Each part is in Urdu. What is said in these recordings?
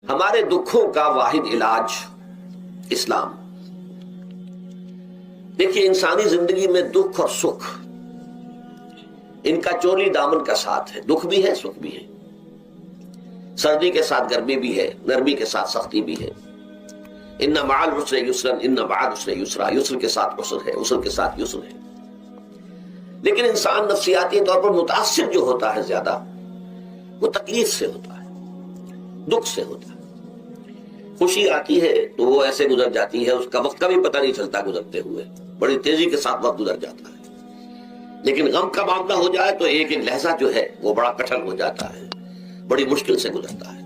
ہمارے دکھوں کا واحد علاج اسلام. دیکھیے انسانی زندگی میں دکھ اور سکھ ان کا چولی دامن کا ساتھ ہے. دکھ بھی ہے سکھ بھی ہے، سردی کے ساتھ گرمی بھی ہے، نرمی کے ساتھ سختی بھی ہے. ان مع العسر یسرا ان مع العسر یسرا، یسر کے ساتھ عسر ہے، عسر کے ساتھ یسر ہے. لیکن انسان نفسیاتی طور پر متاثر جو ہوتا ہے زیادہ وہ تکلیف سے ہوتا ہے، دکھ سے ہوتا ہے. خوشی آتی ہے تو وہ ایسے گزر جاتی ہے، اس کا وقت کا بھی پتہ نہیں چلتا، گزرتے ہوئے بڑی تیزی کے ساتھ وقت گزر جاتا ہے. لیکن غم کا معاملہ ہو جائے تو ایک ایک لحظہ جو ہے وہ بڑا کٹھن ہو جاتا ہے، بڑی مشکل سے گزرتا ہے.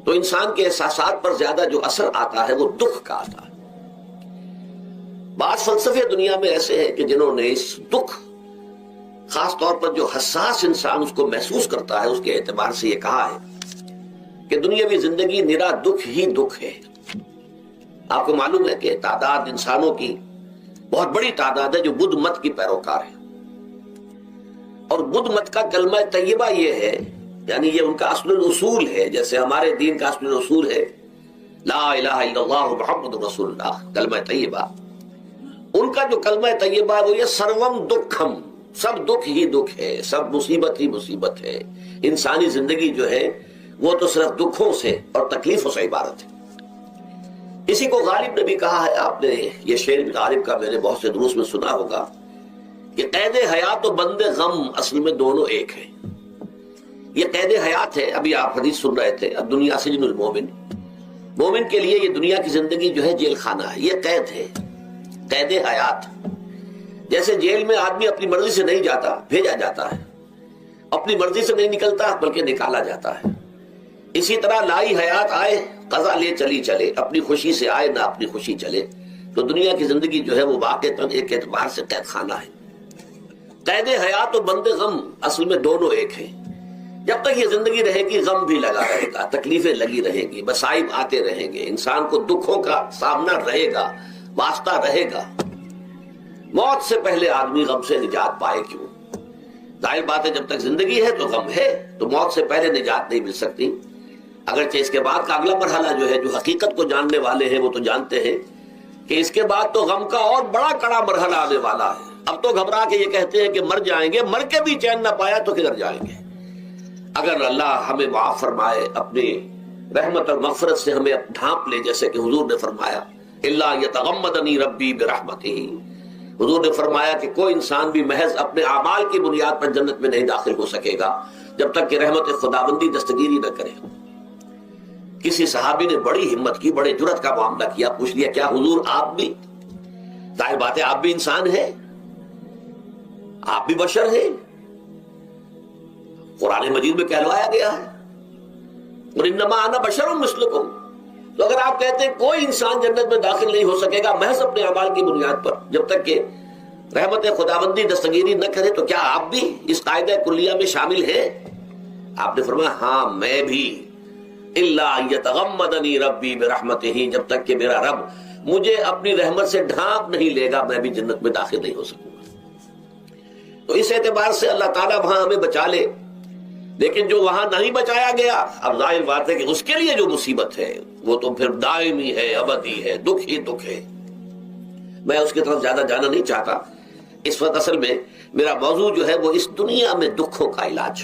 تو انسان کے احساسات پر زیادہ جو اثر آتا ہے وہ دکھ کا آتا ہے. بعض فلسفے دنیا میں ایسے ہیں کہ جنہوں نے اس دکھ، خاص طور پر جو حساس انسان اس کو محسوس کرتا ہے، اس کے اعتبار سے یہ کہا ہے کہ دنیاوی زندگی نرا دکھ ہی دکھ ہے. آپ کو معلوم ہے کہ تعداد انسانوں کی بہت بڑی تعداد ہے جو بدھ مت کی پیروکار ہے، اور بدھ مت کا کلمہ طیبہ یہ ہے، یعنی یہ ان کا اصل الاصول ہے. جیسے ہمارے دین کا اصل الاصول ہے لا الہ الا اللہ محمد رسول اللہ، کلمہ طیبہ. ان کا جو کلمہ طیبہ ہے وہ یہ سروم دکھم، سب دکھ ہی دکھ ہے، سب مصیبت ہی مصیبت ہے. انسانی زندگی جو ہے وہ تو صرف دکھوں سے اور تکلیفوں سے عبارت ہے. اسی کو غالب نے بھی کہا ہے، آپ نے یہ شعر غالب کا میں نے بہت سے دروس میں سنا ہوگا کہ قید حیات و بند غم اصل میں دونوں ایک ہیں. یہ قید حیات ہے، ابھی آپ حدیث سن رہے تھے، اب دنیا سجن المومن، مومن کے لیے یہ دنیا کی زندگی جو ہے جیل خانہ ہے. یہ قید ہے، قید حیات. جیسے جیل میں آدمی اپنی مرضی سے نہیں جاتا، بھیجا جاتا ہے، اپنی مرضی سے نہیں نکلتا بلکہ نکالا جاتا ہے. اسی طرح لائی حیات آئے قضا لے چلی چلے، اپنی خوشی سے آئے نہ اپنی خوشی چلے. تو دنیا کی زندگی جو ہے وہ واقعتاً ایک اعتبار سے قید خانہ ہے. قید حیات و بند غم اصل میں دونوں ایک ہیں. جب تک یہ زندگی رہے گی غم بھی لگا رہے گا، تکلیفیں لگی رہیں گی، مصائب آتے رہیں گے، انسان کو دکھوں کا سامنا رہے گا، واسطہ رہے گا. موت سے پہلے آدمی غم سے نجات پائے کیوں؟ ظاہر بات ہے جب تک زندگی ہے تو غم ہے، تو موت سے پہلے نجات نہیں مل سکتی. اگرچہ اس کے بعد کا اگلا مرحلہ جو ہے، جو حقیقت کو جاننے والے ہیں وہ تو جانتے ہیں کہ اس کے بعد تو غم کا اور بڑا کڑا مرحلہ آنے والا ہے. اب تو گھبرا کے یہ کہتے ہیں کہ مر جائیں گے، مر کے بھی چین نہ پایا تو کدھر جائیں گے. اگر اللہ ہمیں معاف فرمائے، اپنی رحمت اور مغفرت سے ہمیں ڈھانپ لے، جیسے کہ حضور نے فرمایا الا یتغمدنی ربی برحمتہ، حضور نے فرمایا کہ کوئی انسان بھی محض اپنے اعمال کی بنیاد پر جنت میں نہیں داخل ہو سکے گا جب تک کہ رحمت خداوندی دستگیری نہ کرے. کسی صحابی نے بڑی ہمت کی، بڑے جرأت کا معاملہ کیا، پوچھ لیا کیا حضور آپ بھی؟ ظاہر بات ہے آپ بھی انسان ہیں، آپ بھی بشر ہیں، قرآن مجید میں کہلوایا گیا ہے وَإِنَّمَا أَنَا بَشَرٌ مِثْلُكُمْ. تو اگر آپ کہتے ہیں کوئی انسان جنت میں داخل نہیں ہو سکے گا محض اپنے اعمال کی بنیاد پر جب تک کہ رحمت خداوندی دستگیری نہ کرے، تو کیا آپ بھی اس قاعدہ کلیہ میں شامل ہیں؟ آپ نے فرمایا ہاں میں بھی. الا یتغمدنی ربی برحمتہ، جب تک کہ میرا رب مجھے اپنی رحمت سے ڈھانپ نہیں لے گا میں بھی جنت میں داخل نہیں ہو سکوں گا. تو اس اعتبار سے اللہ تعالیٰ وہاں ہمیں بچا لے. لیکن جو وہاں نہیں بچایا گیا، اب ظاہر بات ہے کہ اس کے لیے جو مصیبت ہے وہ تو پھر دائمی ہے، ابدی ہے، دکھ ہی دکھ ہے. میں اس کی طرف زیادہ جانا نہیں چاہتا. اس وقت اصل میں میرا موضوع جو ہے وہ اس دنیا میں دکھوں کا علاج.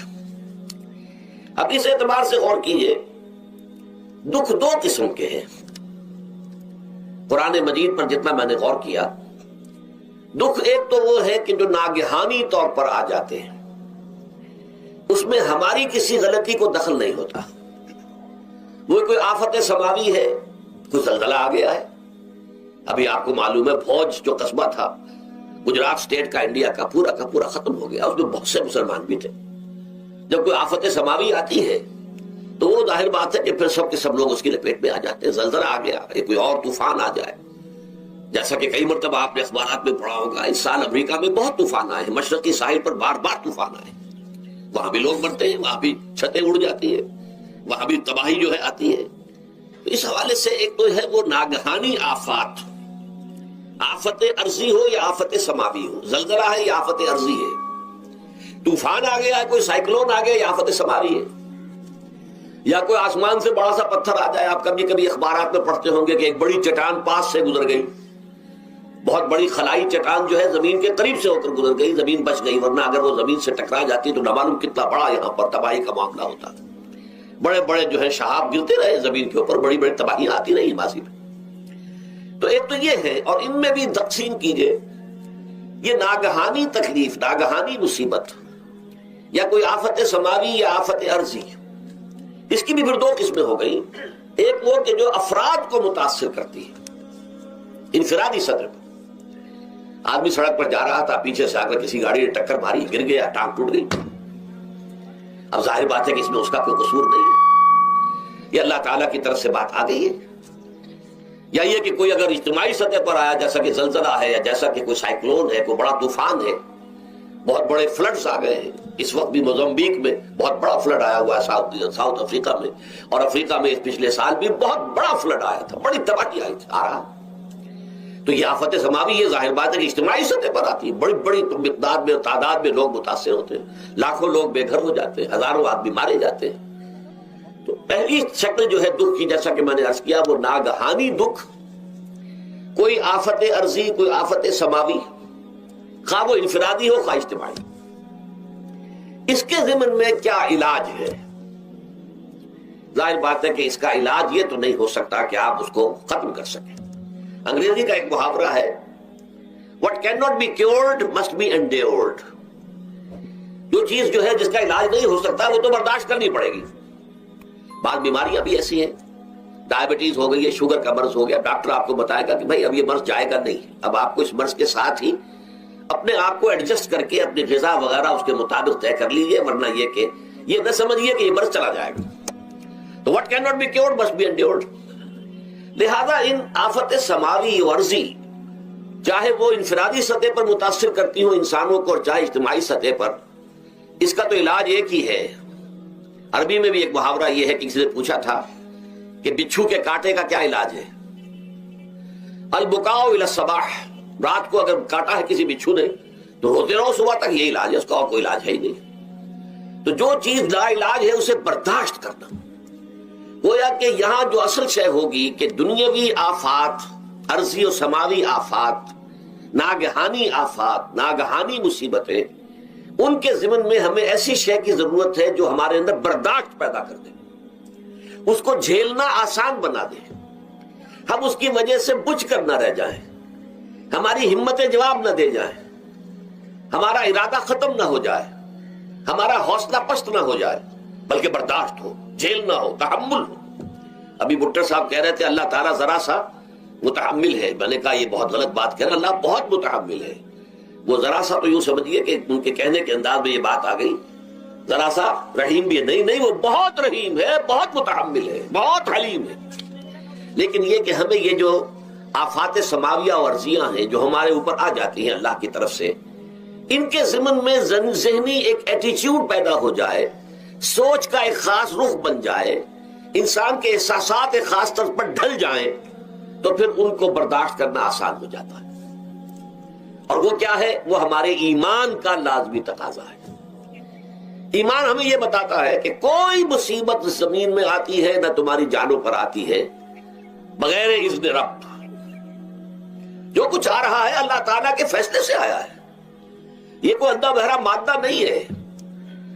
اب اس اعتبار سے غور کیجئے، دکھ دو قسم کے ہیں. قرآن مجید پر جتنا میں نے غور کیا، دکھ ایک تو وہ ہے کہ جو ناگہانی طور پر آ جاتے ہیں، اس میں ہماری کسی غلطی کو دخل نہیں ہوتا. وہ کوئی آفت سماوی ہے، کوئی زلزلہ آ گیا ہے. ابھی آپ کو معلوم ہے بھوج جو قصبہ تھا گجرات اسٹیٹ کا، انڈیا کا پورا ختم ہو گیا. اس میں بہت سے مسلمان بھی تھے. جب کوئی آفت سماوی آتی ہے تو وہ ظاہر بات ہے کہ پھر سب کے سب لوگ اس کی لپیٹ میں آ جاتے ہیں. زلزلہ آ گیا، کوئی اور طوفان آ جائے، جیسا کہ کئی مرتبہ آپ نے اخبارات میں پڑھا ہوگا اس سال امریکہ میں بہت طوفان آئے ہیں، مشرقی ساحل پر بار بار طوفان آئے. وہاں بھی لوگ مرتے ہیں، وہاں بھی چھتیں اڑ جاتی ہیں، وہاں بھی تباہی جو ہے آتی ہے. تو اس حوالے سے ایک تو ہے وہ ناگہانی آفات، آفت عرضی ہو یا آفت سماوی ہو. زلزلہ ہے یا آفت عرضی ہے، طوفان آ گیا ہے، کوئی سائیکلون آ گیا یا آفت سماوی ہے. یا کوئی آسمان سے بڑا سا پتھر آ جائے. آپ کبھی کبھی اخبارات میں پڑھتے ہوں گے کہ ایک بڑی چٹان پاس سے گزر گئی, بہت بڑی خلائی چٹان جو ہے زمین کے قریب سے ہو کر گزر گئی, زمین بچ گئی, ورنہ اگر وہ زمین سے ٹکرا جاتی تو نہ معلوم کتنا بڑا یہاں پر تباہی کا معاملہ ہوتا. بڑے بڑے جو ہے شہاب گرتے رہے زمین کے اوپر, بڑی بڑی تباہیاں آتی رہی ماضی میں. تو ایک تو یہ ہے, اور ان میں بھی تقسیم کیجئے, یہ ناگہانی تکلیف, ناگہانی مصیبت, یا کوئی آفت سماوی یا آفت ارضی, اس کی بھی پھر دو قسمیں ہو گئی. ایک وہ کہ جو افراد کو متاثر کرتی ہے انفرادی سطح پر. آدمی سڑک پر جا رہا تھا, پیچھے سے آ کر کسی گاڑی نے ٹکر ماری, گر گیا, ٹانگ ٹوٹ گئی. اب ظاہر بات ہے کہ اس میں اس کا کوئی قصور نہیں ہے, یہ اللہ تعالیٰ کی طرف سے بات آ گئی ہے. یا یہ کہ کوئی اگر اجتماعی سطح پر آیا, جیسا کہ زلزلہ ہے, یا جیسا کہ کوئی سائیکلون ہے, کوئی بڑا طوفان ہے, بہت بڑے فلڈز آ گئے ہیں. اس وقت بھی موزمبیق میں بہت بڑا فلڈ آیا ہوا ہے, ساؤتھ افریقہ میں, اور افریقہ میں پچھلے سال بھی بہت بڑا فلڈ آیا تھا, بڑی تباہی آئی تھی, آ رہا. تو یہ آفت سماوی, یہ ظاہر بات ہے کہ اجتماعی سطح پر آتی ہے, بڑی بڑی مقدار میں, تعداد میں لوگ متاثر ہوتے ہیں, لاکھوں لوگ بے گھر ہو جاتے ہیں, ہزاروں آدمی مارے جاتے ہیں. تو پہلی شکل جو ہے دکھ کی, جیسا کہ میں نے عرض کیا, وہ ناگہانی دکھ, کوئی آفت ارضی, کوئی آفت سماوی, خواہ وہ انفرادی ہو خواہ اجتماعی. اس کے ضمن میں کیا علاج ہے؟ ظاہر بات ہے کہ اس کا علاج یہ تو نہیں ہو سکتا کہ آپ اس کو ختم کر سکیں. انگریزی کا ایک محاورہ ہے, what cannot be cured must be endured. جو چیز جو ہے جس کا علاج نہیں ہو سکتا وہ تو برداشت کرنی پڑے گی. بعض بیماریاں بھی ایسی ہیں, ڈائبٹیز ہو گئی ہے, شوگر کا مرض ہو گیا, ڈاکٹر آپ کو بتائے گا کہ بھائی اب یہ مرض جائے گا نہیں, اب آپ کو اس مرض کے ساتھ ہی اپنے آپ کو ایڈجسٹ کر کے اپنی غذا وغیرہ اس کے مطابق طے کر لیجیے, ورنہ یہ کہ یہ نہ سمجھیے کہ یہ مرض چلا جائے گا. تو what cannot be cured must be endured. لہذا ان آفت سماوی و ارضی, چاہے وہ انفرادی سطح پر متاثر کرتی ہوں انسانوں کو, اور چاہے اجتماعی سطح پر, اس کا تو علاج ایک ہی ہے. عربی میں بھی ایک محاورہ یہ ہے کہ کسی نے پوچھا تھا کہ بچھو کے کاٹے کا کیا علاج ہے؟ البکاء الی الصباح, رات کو اگر کاٹا ہے کسی بچھو نے تو روتے رہو صبح تک, یہ علاج ہے, اس کا اور کوئی علاج ہے ہی نہیں. تو جو چیز لا علاج ہے اسے برداشت کرنا. گویا کہ یہاں جو اصل شے ہوگی کہ دنیاوی آفات, ارضی و سماوی آفات, ناگہانی آفات, ناگہانی مصیبتیں, ان کے ضمن میں ہمیں ایسی شے کی ضرورت ہے جو ہمارے اندر برداشت پیدا کر دے, اس کو جھیلنا آسان بنا دے, ہم اس کی وجہ سے بجھ کر نہ رہ جائیں, ہماری ہمتیں جواب نہ دے جائیں, ہمارا ارادہ ختم نہ ہو جائے, ہمارا حوصلہ پست نہ ہو جائے, بلکہ برداشت ہو, جھیلنا ہو, تحمل ہو. ابھی بھٹر صاحب کہہ رہے تھے اللہ تعالیٰ ذرا سا متحمل ہے. میں نے کہا یہ بہت غلط بات کہہ رہے, اللہ بہت متحمل ہے. وہ ذرا سا تو یوں سمجھیے کہ ان کے کہنے کے انداز میں یہ بات آ گئی, ذرا سا رحیم بھی ہے. نہیں, وہ بہت رحیم ہے, بہت متحمل ہے, بہت حلیم ہے. لیکن یہ کہ ہمیں یہ جو آفات سماویہ اور ارضیاں ہیں جو ہمارے اوپر آ جاتی ہیں اللہ کی طرف سے, ان کے ضمن میں ذہنی ایک ایٹیچیوڈ پیدا ہو جائے, سوچ کا ایک خاص رخ بن جائے, انسان کے احساسات ایک خاص طرز پر ڈھل جائیں, تو پھر ان کو برداشت کرنا آسان ہو جاتا ہے. اور وہ کیا ہے؟ وہ ہمارے ایمان کا لازمی تقاضا ہے. ایمان ہمیں یہ بتاتا ہے کہ کوئی مصیبت زمین میں آتی ہے نہ تمہاری جانوں پر آتی ہے بغیر اذن رب. جو کچھ آ رہا ہے اللہ تعالیٰ کے فیصلے سے آیا ہے. یہ کوئی اندھا بہرا مادہ نہیں ہے,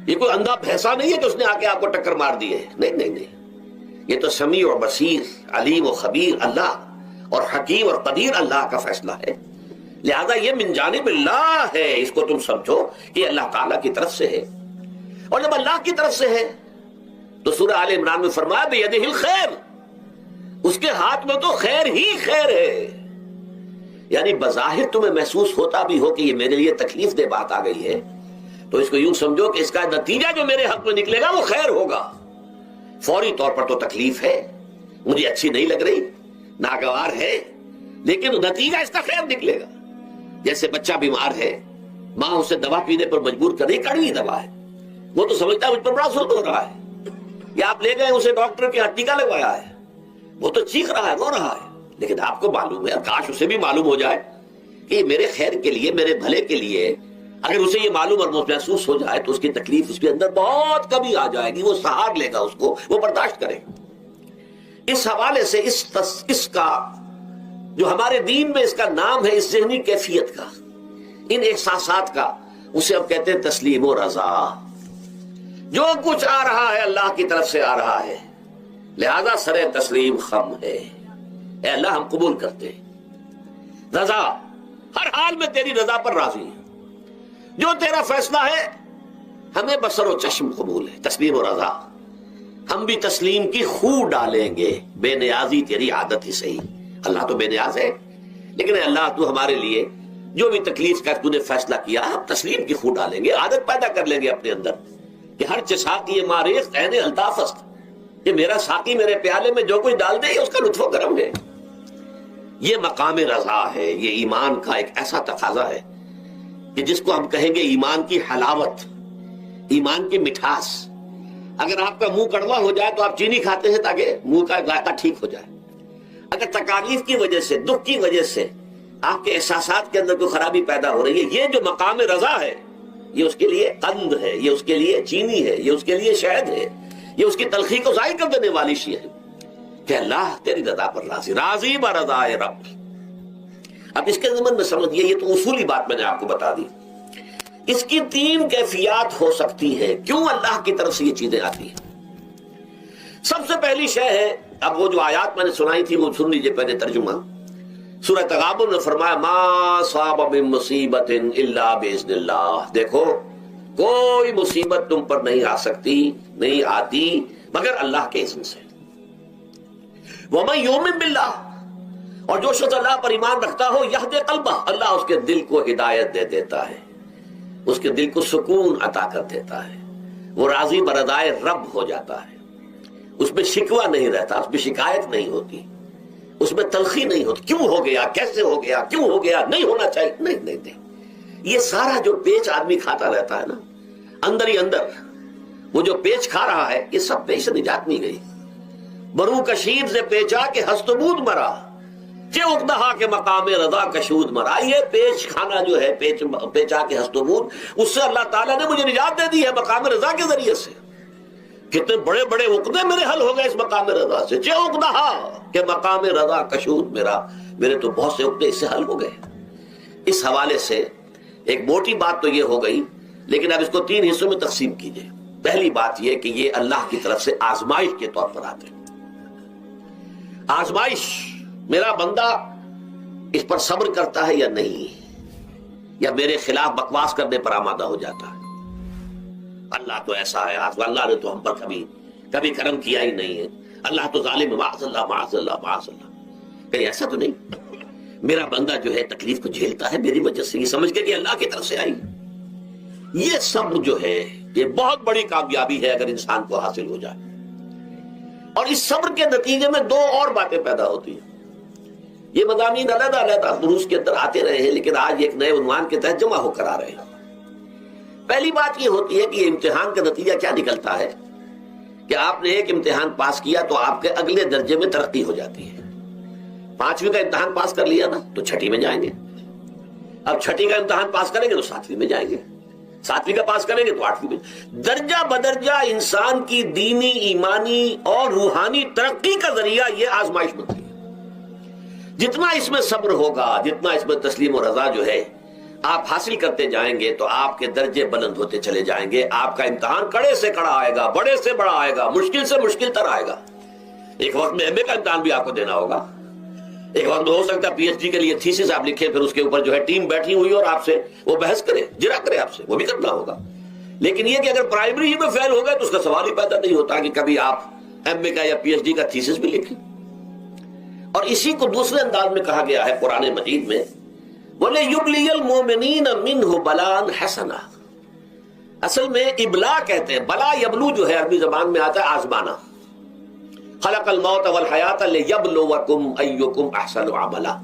یہ کوئی اندھا بھینسا نہیں ہے کہ اس نے آ کے آپ کو ٹکر مار دی ہے. نہیں, یہ تو سمیع اور بصیر, علیم و خبیر اللہ اور حکیم اور قدیر اللہ کا فیصلہ ہے. لہذا یہ من جانب اللہ ہے, اس کو تم سمجھو کہ اللہ تعالیٰ کی طرف سے ہے. اور جب اللہ کی طرف سے ہے تو سورہ آل عمران میں فرمایا بیدہ الخیر, اس کے ہاتھ میں تو خیر ہی خیر ہے. یعنی بظاہر تمہیں محسوس ہوتا بھی ہو کہ یہ میرے لیے تکلیف دہ بات آ گئی ہے, تو اس کو یوں سمجھو کہ اس کا نتیجہ جو میرے حق میں نکلے گا وہ خیر ہوگا. فوری طور پر تو تکلیف ہے, مجھے اچھی نہیں لگ رہی, ناگوار ہے, لیکن نتیجہ اس کا خیر نکلے گا. جیسے بچہ بیمار ہے, ماں اسے دوا پینے پر مجبور کر رہی, کڑوی دوا ہے, وہ تو سمجھتا ہے مجھ پر بڑا ظلم ہو رہا ہے. یا آپ لے گئے اسے ڈاکٹر کے ٹیکا لگوایا ہے, وہ تو چیخ رہا ہے, رو رہا ہے, لیکن آپ کو معلوم ہے, کاش اسے بھی معلوم ہو جائے کہ یہ میرے خیر کے لیے, میرے بھلے کے لیے, اگر اسے یہ معلوم اور محسوس ہو جائے تو اس کی تکلیف اس کے اندر بہت کمی آ جائے گی، وہ سہار لے گا، اس کو وہ برداشت کرے گا۔ اس حوالے سے اس کا جو ہمارے دین میں اس کا نام ہے، اس ذہنی کیفیت کا، ان احساسات کا، اسے ہم کہتے ہیں تسلیم و رضا۔ جو کچھ آ رہا ہے اللہ کی طرف سے آ رہا ہے، لہذا سر تسلیم خم ہے، اے اللہ ہم قبول کرتے ہیں، رضا، ہر حال میں تیری رضا پر راضی ہیں، جو تیرا فیصلہ ہے ہمیں بصر و چشم قبول ہے، تسلیم و رضا۔ ہم بھی تسلیم کی خو ڈالیں گے، بے نیازی تیری عادت ہی صحیح، اللہ تو بے نیاز ہے، لیکن اے اللہ تو ہمارے لیے جو بھی تکلیف کا تو نے فیصلہ کیا، ہم تسلیم کی خو ڈالیں گے، عادت پیدا کر لیں گے اپنے اندر کہ ہر ساقی ماریخ عین الطاف است، کہ میرا ساقی میرے پیالے میں جو کچھ ڈال دے اس کا لطف و کرم ہے۔ یہ مقام رضا ہے، یہ ایمان کا ایک ایسا تقاضا ہے کہ جس کو ہم کہیں گے ایمان کی حلاوت، ایمان کی مٹھاس۔ اگر آپ کا منہ کڑوا ہو جائے تو آپ چینی کھاتے ہیں تاکہ منہ کا ذائقہ ٹھیک ہو جائے۔ اگر تکالیف کی وجہ سے، دکھ کی وجہ سے آپ کے احساسات کے اندر کوئی خرابی پیدا ہو رہی ہے، یہ جو مقام رضا ہے، یہ اس کے لیے قند ہے، یہ اس کے لیے چینی ہے، یہ اس کے لیے شہد ہے، یہ اس کی تلخی کو ضائع کر دینے والی شیء ہے کہ اللہ تیری رضا پر راضی، راضی برضا رب۔ اب اس کے ضمن میں سمجھیے، یہ تو اصولی بات میں نے آپ کو بتا دی، اس کی تین کیفیات ہو سکتی ہے کیوں اللہ کی طرف سے یہ چیزیں آتی ہیں۔ سب سے پہلی شے ہے، اب وہ جو آیات میں نے سنائی تھی وہ سن لیجیے پہلے ترجمہ۔ سورہ تغابن میں فرمایا ما صاب من مصیبت الا باذن اللہ، دیکھو کوئی مصیبت تم پر نہیں آ سکتی، نہیں آتی مگر اللہ کے اذن سے۔ ومن یؤمن باللہ، اور جو شخص اللہ پر ایمان رکھتا ہو، یہد قلبہ، اللہ اس کے دل کو ہدایت دے دیتا ہے، اس کے دل کو سکون عطا کر دیتا ہے، وہ راضی برضائے رب ہو جاتا ہے، اس میں شکوہ نہیں رہتا، اس میں شکایت نہیں ہوتی، اس میں تلخی نہیں ہوتی، کیوں ہو گیا، کیسے ہو گیا، کیوں ہو گیا، نہیں ہونا چاہیے، نہیں۔ یہ سارا جو پیچ آدمی کھاتا رہتا ہے نا، اندر ہی اندر وہ جو پیچ کھا رہا ہے، یہ سب پیچ سے نجات نہیں گئی۔ برو کشید سے پیچا کے ہستبود مرا، چے اقدہا کے مقام رضا کشود مرا۔ یہ پیچ کھانا جو ہے، پیچا کے ہستبود، اس سے اللہ تعالیٰ نے مجھے نجات دے دی ہے مقام رضا کے ذریعے سے۔ کتنے بڑے بڑے عقدے میرے حل ہو گئے اس مقام رضا سے، چے اقدہا کے مقام رضا کشود میرے تو بہت سے عقدے اس سے حل ہو گئے۔ اس حوالے سے ایک موٹی بات تو یہ ہو گئی، لیکن اب اس کو تین حصوں میں تقسیم کیجئے۔ پہلی بات یہ کہ یہ اللہ کی طرف سے آزمائش کے طور پر آتے ہیں۔ آزمائش، میرا بندہ اس پر صبر کرتا ہے یا نہیں، یا میرے خلاف بکواس کرنے پر آمادہ ہو جاتا ہے۔ اللہ تو ایسا ہے، اللہ نے تو ہم پر کبھی کرم کیا ہی نہیں ہے، اللہ تو ظالم، معاذ اللہ معاذ اللہ معاذ اللہ۔ کہیں ایسا تو نہیں، میرا بندہ جو ہے تکلیف کو جھیلتا ہے میری وجہ سے، یہ سمجھ کے کہ اللہ کی طرف سے آئی۔ یہ صبر جو ہے یہ بہت بڑی کامیابی ہے اگر انسان کو حاصل ہو جائے۔ اور اس صبر کے نتیجے میں دو اور باتیں پیدا ہوتی ہیں۔ یہ مضامین علیحدہ علیحدہ دروس کے اندر آتے رہے ہیں، لیکن آج ایک نئے عنوان کے تحت جمع ہو کر آ رہے ہیں۔ پہلی بات یہ ہوتی ہے کہ یہ امتحان کا نتیجہ کیا نکلتا ہے کہ آپ نے ایک امتحان پاس کیا تو آپ کے اگلے درجے میں ترقی ہو جاتی ہے۔ 5ویں کا امتحان پاس کر لیا نا تو 6ٹھی میں جائیں گے، اب 6ٹھی کا امتحان پاس کریں گے تو 7ویں میں جائیں گے، 7ویں کا پاس کریں گے تو 8ویں میں۔ درجہ بدرجہ انسان کی دینی، ایمانی اور روحانی ترقی کا ذریعہ یہ آزمائش بنتی ہے۔ جتنا اس میں صبر ہوگا، جتنا اس میں تسلیم و رضا جو ہے آپ حاصل کرتے جائیں گے تو آپ کے درجے بلند ہوتے چلے جائیں گے۔ آپ کا امتحان کڑے سے کڑا آئے گا، بڑے سے بڑا آئے گا، مشکل سے مشکل تر آئے گا۔ ایک وقت میں ایم اے کا امتحان بھی آپ کو دینا ہوگا، ایک وقت میں ہو سکتا ہے پی ایچ ڈی کے لیے تھیسس آپ لکھیں، پھر اس کے اوپر جو ہے ٹیم بیٹھی ہوئی اور آپ سے وہ بحث کرے، جرا کرے آپ سے، وہ بھی کرنا ہوگا۔ لیکن یہ کہ اگر پرائمری ہی میں فیل ہو گئے تو اس کا سوال ہی پیدا نہیں ہوتا کہ کبھی آپ ایم اے کا یا پی ایچ ڈی کا تھیسس بھی لکھیں۔ اور اسی کو دوسرے انداز میں کہا گیا ہے قرآن مجید میں، وَلِيُبْلِيَ الْمُؤْمِنِينَ مِنْهُ بَلَاءً حَسَنًا۔ اصل میں ابلا کہتے ہیں، بلا یبلو جو ہے عربی زبان میں آتا ہے آزمانا۔ خلق الموت والحیات لیبلوکم ایکم احسن عملا،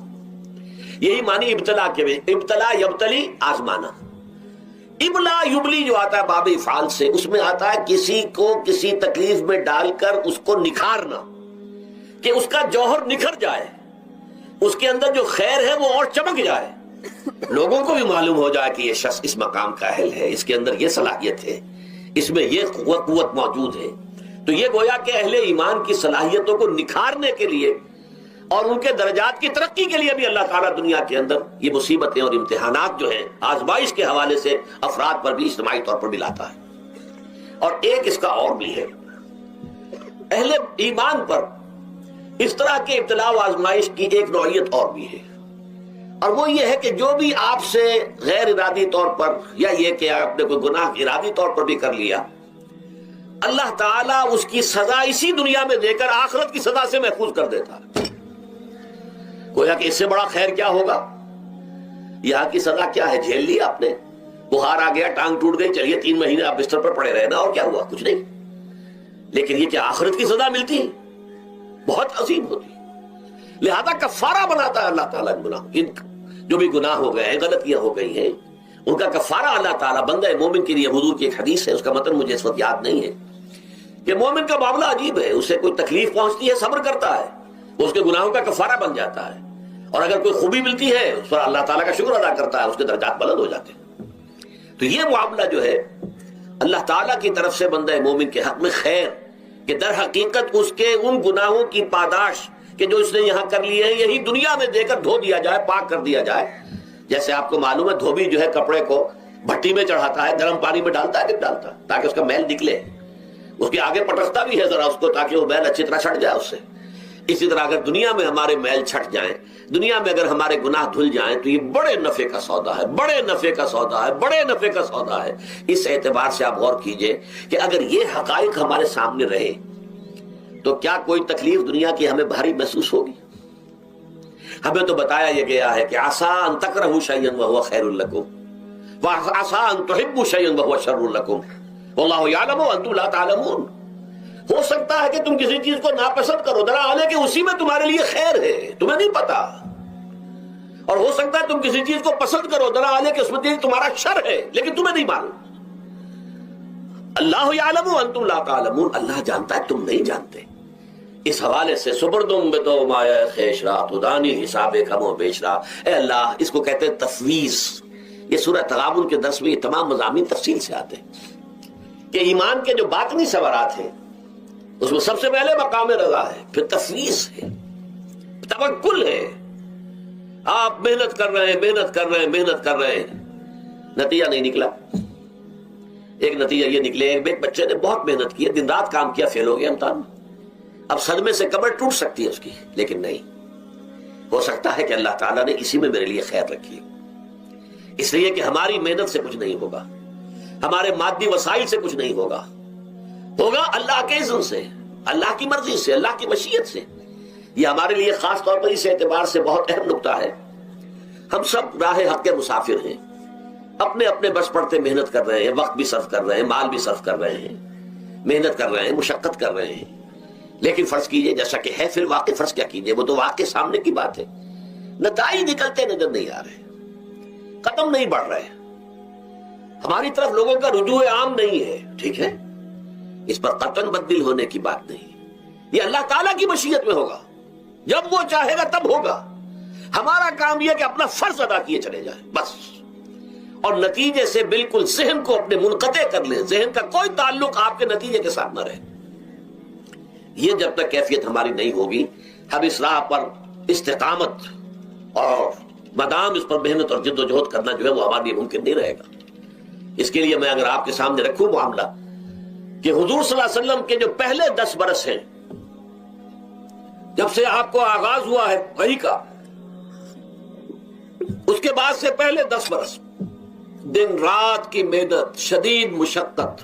یہی معنی ابتلا کے میں، ابتلا یبتلی آزمانا۔ ابلا یبلی جو آتا ہے باب افعال سے، اس میں آتا ہے کسی کو کسی تکلیف میں ڈال کر اس کو نکھارنا، کہ اس کا جوہر نکھر جائے، اس کے اندر جو خیر ہے وہ اور چمک جائے، لوگوں کو بھی معلوم ہو جائے کہ یہ شخص اس مقام کا اہل ہے، اس کے اندر یہ صلاحیت ہے، اس میں یہ قوت موجود ہے، تو یہ گویا کہ اہل ایمان کی صلاحیتوں کو نکھارنے کے لیے اور ان کے درجات کی ترقی کے لیے بھی اللہ تعالیٰ دنیا کے اندر یہ مصیبتیں اور امتحانات جو ہیں آزمائش کے حوالے سے افراد پر بھی اجتماعی طور پر بھی لاتا ہے۔ اور ایک اس کا اور بھی ہے، اہل ایمان پر اس طرح کے ابتلاء و آزمائش کی ایک نوعیت اور بھی ہے، اور وہ یہ ہے کہ جو بھی آپ سے غیر ارادی طور پر یا یہ کہ آپ نے کوئی گناہ ارادی طور پر بھی کر لیا، اللہ تعالیٰ اس کی سزا اسی دنیا میں دے کر آخرت کی سزا سے محفوظ کر دیتا ہے۔ گویا کہ اس سے بڑا خیر کیا ہوگا؟ یہاں کی سزا کیا ہے؟ جھیل لی آپ نے، بخار آ گیا، ٹانگ ٹوٹ گئی، چلیے 3 مہینے آپ بستر پر پڑے رہے نا، اور کیا ہوا؟ کچھ نہیں۔ لیکن یہ کہ آخرت کی سزا ملتی ہے، بہت عظیم ہوتی ہے۔ لہذا کفارہ بناتا ہے اللہ تعالیٰ ان گناہوں، جو بھی گناہ ہو گئے ہیں، غلطیاں ہو گئی ہیں، ان کا کفارہ اللہ تعالیٰ بندہ مومن کے لیے، حضور کی ایک حدیث ہے، اس کا متن مجھے اس وقت یاد نہیں ہے، کہ مومن کا معاملہ عجیب ہے، اسے کوئی تکلیف پہنچتی ہے صبر کرتا ہے، وہ اس کے گناہوں کا کفارہ بن جاتا ہے، اور اگر کوئی خوبی ملتی ہے اس پر اللہ تعالیٰ کا شکر ادا کرتا ہے، اس کے درجات بلند ہو جاتے ہیں۔ تو یہ معاملہ جو ہے اللہ تعالیٰ کی طرف سے بندہ مومن کے حق میں خیر، کہ در حقیقت اس کے ان گناہوں کی پاداش کہ جو اس نے یہاں کر لیے ہیں، یہی دنیا میں دے کر دھو دیا جائے، پاک کر دیا جائے۔ جیسے آپ کو معلوم ہے دھوبی جو ہے کپڑے کو بھٹی میں چڑھاتا ہے، گرم پانی میں ڈالتا ہے کہ ڈالتا ہے تاکہ اس کا میل نکلے، اس کے آگے پٹکتا بھی ہے ذرا اس کو تاکہ وہ میل اچھی طرح چھٹ جائے اس سے۔ اسی طرح اگر دنیا میں ہمارے میل چھٹ جائیں، دنیا میں اگر ہمارے گناہ دھل جائیں، تو یہ بڑے نفع کا سودا ہے، بڑے نفع کا سودا ہے، بڑے نفع کا سودا ہے۔ اس اعتبار سے آپ غور کیجئے کہ اگر یہ حقائق ہمارے سامنے رہے تو کیا کوئی تکلیف دنیا کی ہمیں بھاری محسوس ہوگی؟ ہمیں تو بتایا یہ گیا ہے کہ عسیٰ ان تکرہوا شیئا وہو خیر لکم وعسیٰ ان تحبوا شیئا وہو شر لکم واللہ یعلم وانتم لا تعلمون۔ ہو سکتا ہے کہ تم کسی چیز کو ناپسند کرو، دراصل کہ اسی میں تمہارے لیے خیر ہے، تمہیں نہیں پتا، اور ہو سکتا ہے تم کسی چیز کو پسند کرو، دراصل کہ اس میں تمہارا شر ہے لیکن تمہیں نہیں معلوم۔ اللہ یعلم وانتم لا تعلمون، اللہ جانتا ہے تم نہیں جانتے۔ اس حوالے سے سپردم بدو مایا خیشرا تدانی حساب کم و بیشرا، اے اللہ، اس کو کہتے ہیں تفویض۔ یہ سورہ تغابن کے درس میں یہ تمام مضامین تفصیل سے آتے ہیں کہ ایمان کے جو باطنی ثمرات ہیں اس میں سب سے پہلے مقام رضا ہے، پھر تفویض ہے، توکل ہے۔ آپ محنت کر رہے ہیں، محنت کر رہے ہیں، محنت کر رہے ہیں، نتیجہ نہیں نکلا۔ ایک نتیجہ یہ نکلے، ایک بچے نے بہت محنت کی، دن رات کام کیا، فیل ہو گیا امتحان میں، اب صدمے سے کمر ٹوٹ سکتی ہے اس کی، لیکن نہیں، ہو سکتا ہے کہ اللہ تعالیٰ نے اسی میں میرے لیے خیر رکھی، اس لیے کہ ہماری محنت سے کچھ نہیں ہوگا، ہمارے مادی وسائل سے کچھ نہیں ہوگا، ہوگا اللہ کے اذن سے، اللہ کی مرضی سے، اللہ کی مشیت سے۔ یہ ہمارے لیے خاص طور پر اس اعتبار سے بہت اہم نقطہ ہے، ہم سب راہ حق کے مسافر ہیں، اپنے اپنے بس پڑتے محنت کر رہے ہیں، وقت بھی صرف کر رہے ہیں، مال بھی صرف کر رہے ہیں، محنت کر رہے ہیں، مشقت کر رہے ہیں، لیکن فرض کیجئے جیسا کہ ہے، پھر واقع فرض کیا کیجئے، وہ تو واقع سامنے کی بات ہے، نتائج نکلتے نظر نہیں آ رہے، قدم نہیں بڑھ رہے، ہماری طرف لوگوں کا رجوع عام نہیں ہے، ٹھیک ہے، اس پر قطعاً بدل ہونے کی بات نہیں، یہ اللہ تعالیٰ کی مشیت میں ہوگا، جب وہ چاہے گا تب ہوگا۔ ہمارا کام یہ کہ اپنا فرض ادا کیے چلے جائیں بس، اور نتیجے سے بالکل ذہن کو اپنے منقطع کر لیں، ذہن کا کوئی تعلق آپ کے نتیجے کے ساتھ نہ رہے۔ یہ جب تک کیفیت ہماری نہیں ہوگی، ہم اس راہ پر استقامت اور مدام اس پر محنت اور جد و جہد کرنا جو ہے وہ ہمارے لیے ممکن نہیں رہے گا۔ اس کے لیے میں اگر آپ کے سامنے رکھوں معاملہ کہ حضور صلی اللہ علیہ وسلم کے جو پہلے 10 برس ہیں، جب سے آپ کو آغاز ہوا ہے وحی کا، اس کے بعد سے پہلے 10 برس دن رات کی محنت، شدید مشقت،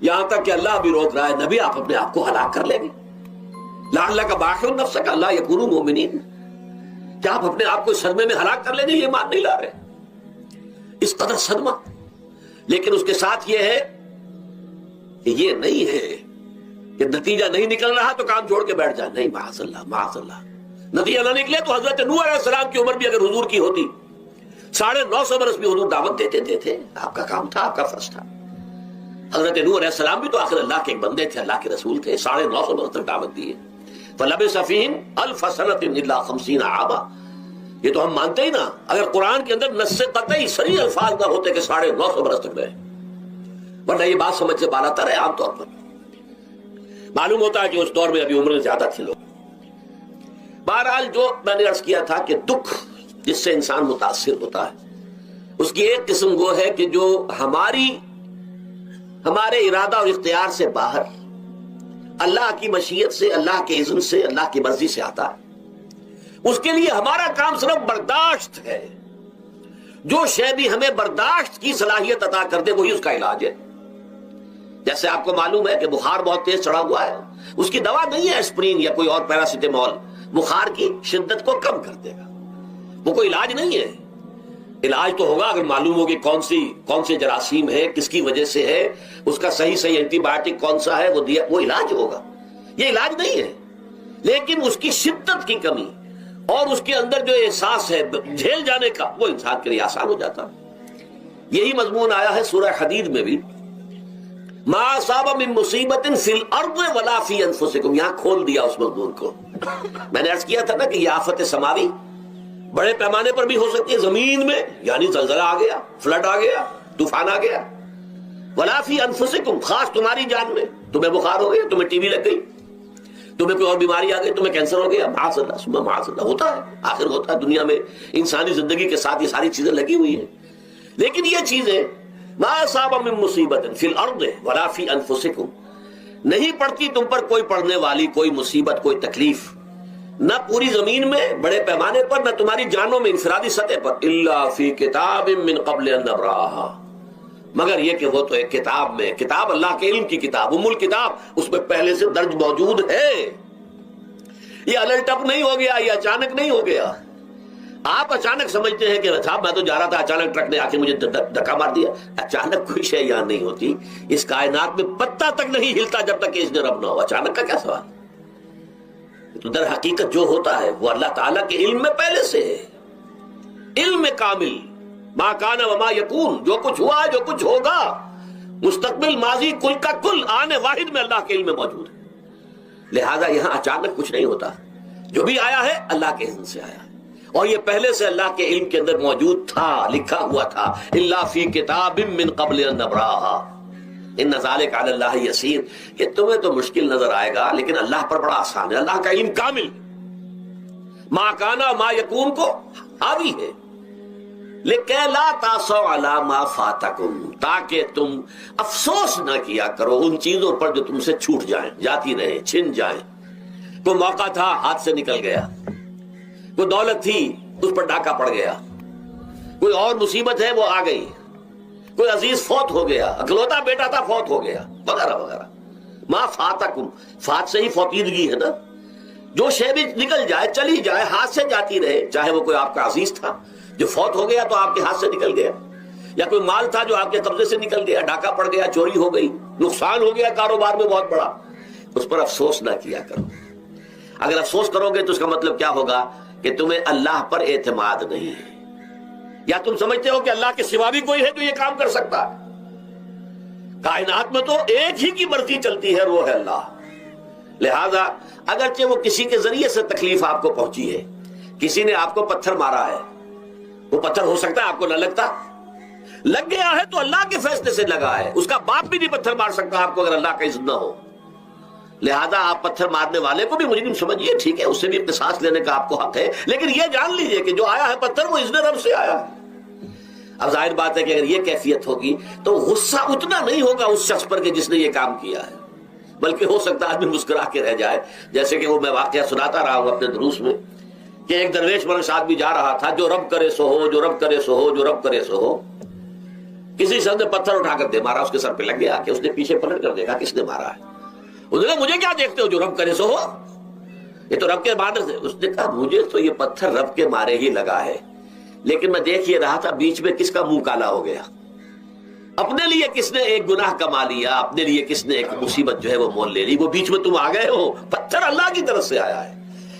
یہاں تک کہ اللہ بھی روک رہا ہے، نبی آپ اپنے آپ کو ہلاک کر لیں گے، لعلک باخع نفسک الا یکونوا مؤمنین، کیا آپ اپنے آپ کو اس صدمے میں ہلاک کر لیں گے؟ یہ مان نہیں لا رہے، اس قدر صدمہ۔ لیکن اس کے ساتھ یہ ہے کہ یہ نہیں ہے کہ نتیجہ نہیں نکل رہا تو کام چھوڑ کے بیٹھ جائے، نہیں، معاذ اللہ، معاذ اللہ، نتیجہ نہ نکلے تو حضرت نوح علیہ السلام کی عمر بھی اگر حضور کی ہوتی 950 برس بھی حضور دعوت دیتے تھے، آپ کا کام تھا، آپ کا فرض تھا۔ حضرت نوح علیہ السلام بھی تو آخر اللہ کے ایک بندے تھے، اللہ کے رسول تھے، 950 برس تک دعوت دی ہے۔ فَلَبِثَ فِيهِمْ أَلْفَ سَنَةٍ إِلَّا 50 عَامًا، یہ تو ہم مانتے ہی نا. اگر قرآن کے اندر نص قطعی صریح الفاظ نہ ہوتے کہ 950 برس تک رہے, ورنہ یہ بات سمجھ سے بالا تر ہے. عام طور پر معلوم ہوتا ہے کہ اس دور میں ابھی عمریں زیادہ تھے لوگ. بہرحال جو میں نے عرض کیا تھا کہ دکھ جس سے انسان متاثر ہوتا ہے اس کی ایک قسم وہ ہے کہ جو ہمارے ارادہ اور اختیار سے باہر اللہ کی مشیت سے, اللہ کے اذن سے, اللہ کی مرضی سے آتا ہے. اس کے لیے ہمارا کام صرف برداشت ہے. جو شے بھی ہمیں برداشت کی صلاحیت عطا کر دے وہی اس کا علاج ہے. جیسے آپ کو معلوم ہے کہ بخار بہت تیز چڑھا ہوا ہے, اس کی دوا نہیں ہے اسپرین یا کوئی اور پیراسیٹامول, بخار کی شدت کو کم کر دے گا, وہ کوئی علاج نہیں ہے. علاج تو ہوگا اگر معلوم ہو کہ کون سے جراثیم ہے, کس کی وجہ سے ہے, اس کا صحیح اینٹی بایوٹک کون سا ہے, وہ علاج ہوگا. یہ علاج نہیں ہے. لیکن اس کی شدت کی کمی اور اس کے اندر جو احساس ہے جھیل جانے کا, وہ انسان کے لیے آسان ہو جاتا. یہی مضمون آیا ہے سورہ حدید میں بھی, ما اصاب من مصیبت فی الارض ولا فی انفسکم. یہاں کھول دیا اس مضمون کو. میں نے عرض کیا تھا نا کہ یہ آفت سماوی بڑے پیمانے پر بھی ہو سکتی ہے زمین میں, یعنی زلزلہ آ گیا, فلڈ آ گیا, طوفان آ گیا. ولا فی انفسکم, خاص تمہاری جان میں, تمہیں بخار ہو گیا, تمہیں ٹی بی لگ گئی, تمہیں کوئی اور بیماری آ گئی, تمہیں کینسر ہو گیا, معاذ اللہ ثم معاذ اللہ. ہوتا ہے, آخر ہوتا ہے. دنیا میں انسانی زندگی کے ساتھ یہ ساری چیزیں لگی ہوئی ہیں. لیکن یہ چیزیں ما اصاب من مصیبت فی الارض ولا فی انفسکم, نہیں پڑتی تم پر کوئی پڑنے والی کوئی مصیبت, کوئی تکلیف, نہ پوری زمین میں بڑے پیمانے پر, نہ تمہاری جانوں میں انفرادی سطح پر, الا فی کتاب من قبل ان نبراہا, مگر یہ کہ وہ تو ایک کتاب میں, کتاب اللہ کے علم کی کتاب, ام الکتاب, اس میں پہلے سے درج موجود ہے. یہ الٹ اپ نہیں ہو گیا, یہ اچانک نہیں ہو گیا. آپ اچانک سمجھتے ہیں کہ صاحب میں تو جا رہا تھا, اچانک ٹرک نے آ کے مجھے دھکا مار دیا. اچانک کوئی شے یہاں نہیں ہوتی. اس کائنات میں پتہ تک نہیں ہلتا جب تک کہ اس نے رب نہ ہو. اچانک کا کیا سوال؟ تو در حقیقت جو ہوتا ہے وہ اللہ تعالیٰ کے علم میں پہلے سے ہے, علم کامل. ما کان وما یکون, جو کچھ ہوا ہے, جو کچھ ہوگا, مستقبل, ماضی, کل کا کل, آنے واحد میں اللہ کے علم میں موجود ہے. لہذا یہاں اچانک کچھ نہیں ہوتا. جو بھی آیا ہے اللہ کے اذن سے آیا ہے, اور یہ پہلے سے اللہ کے علم کے اندر موجود تھا, لکھا ہوا تھا. الا فی کتاب من قبل ان نبراہا ان ذلک علی اللہ یسیر. یہ تمہیں تو مشکل نظر آئے گا لیکن اللہ پر بڑا آسان ہے. اللہ کا علم کامل, ما کانا ما یکون کو حاوی ہے. لکہ لا تاسوا علی ما فاتکم, تاکہ تم افسوس نہ کیا کرو ان چیزوں پر جو تم سے چھوٹ جائیں, جاتی رہیں, چھن جائیں. کوئی موقع تھا ہاتھ سے نکل گیا, کوئی دولت تھی اس پر ڈاکہ پڑ گیا, کوئی اور مصیبت ہے وہ آ گئی, کوئی عزیز فوت ہو گیا, اکلوتا بیٹا تھا فوت ہو گیا, وغیرہ وغیرہ. ما فاتکم, فات سے ہی فوتیدگی ہے نا. جو شے بھی نکل جائے, چلی جائے, ہاتھ سے جاتی رہے, چاہے وہ کوئی آپ کا عزیز تھا جو فوت ہو گیا تو آپ کے ہاتھ سے نکل گیا, یا کوئی مال تھا جو آپ کے قبضے سے نکل گیا, ڈاکہ پڑ گیا, چوری ہو گئی, نقصان ہو گیا کاروبار میں بہت بڑا, اس پر افسوس نہ کیا کرو. اگر افسوس کرو گے تو اس کا مطلب کیا ہوگا کہ تمہیں اللہ پر اعتماد نہیں ہے, یا تم سمجھتے ہو کہ اللہ کے سوا بھی کوئی ہے جو یہ کام کر سکتا ہے. کائنات میں تو ایک ہی کی مرضی چلتی ہے, وہ ہے اللہ. لہذا اگرچہ وہ کسی کے ذریعے سے تکلیف آپ کو پہنچی ہے, کسی نے آپ کو پتھر مارا ہے, وہ پتھر ہو سکتا ہے آپ کو نہ لگتا, لگ گیا ہے تو اللہ کے فیصلے سے لگا ہے. اس کا باپ بھی نہیں پتھر مار سکتا آپ کو اگر اللہ کا اذن نہ ہو. لہذا آپ پتھر مارنے والے کو بھی مجرم سمجھیے, ٹھیک ہے, اس سے بھی قصاص لینے کا آپ کو حق ہے, لیکن یہ جان لیجئے کہ جو آیا ہے پتھر وہ اذن رب سے آیا ہے. اب ظاہر بات ہے کہ اگر یہ کیفیت ہوگی تو غصہ اتنا نہیں ہوگا اس شخص پر کہ جس نے یہ کام کیا ہے, بلکہ ہو سکتا ہے آدمی مسکرا کے رہ جائے. جیسے کہ وہ میں واقعہ سناتا رہا ہوں اپنے دروس میں کہ ایک درویش مرش آدمی جا رہا تھا, جو رب کرے سو ہو, جو رب کرے سو ہو, جو رب کرے سو ہو. کسی شخص نے پتھر اٹھا کر دے مارا, اس کے سر پہ لگ گیا کہ اس نے پیچھے پلٹ کر دیکھا کس نے مارا ہے. اس نے کہا مجھے کیا دیکھتے ہو, جو رب کرے سو ہو, یہ تو رب کے بادر سے. اس نے کہا مجھے تو یہ پتھر رب کے مارے ہی لگا ہے, لیکن میں دیکھ یہ رہا تھا بیچ میں کس کا منہ کالا ہو گیا, اپنے لیے کس نے ایک گناہ کما لیا, اپنے لیے کس نے ایک مصیبت جو ہے وہ مول لے لی, وہ بیچ میں تم آ گئے ہو. پتھر اللہ کی طرف سے آیا ہے,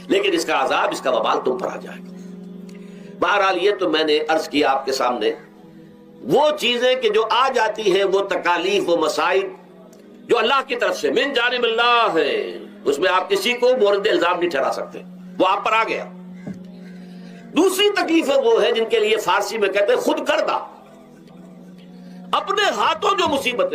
لیکن اس کا عذاب, اس کا وبال تم پر آ جائے گا. بہرحال یہ تو میں نے عرض کیا آپ کے سامنے, وہ چیزیں کہ جو آ جاتی ہیں, وہ تکالیف, وہ مسائل جو اللہ کی طرف سے من جانب اللہ ہے, اس میں آپ کسی کو مورد الزام نہیں ٹھہرا سکتے, وہ آپ پر آ گیا. دوسری تکلیفیں وہ ہیں جن کے لیے فارسی میں کہتے ہیں خود کردہ، اپنے ہاتھوں جو مصیبتیں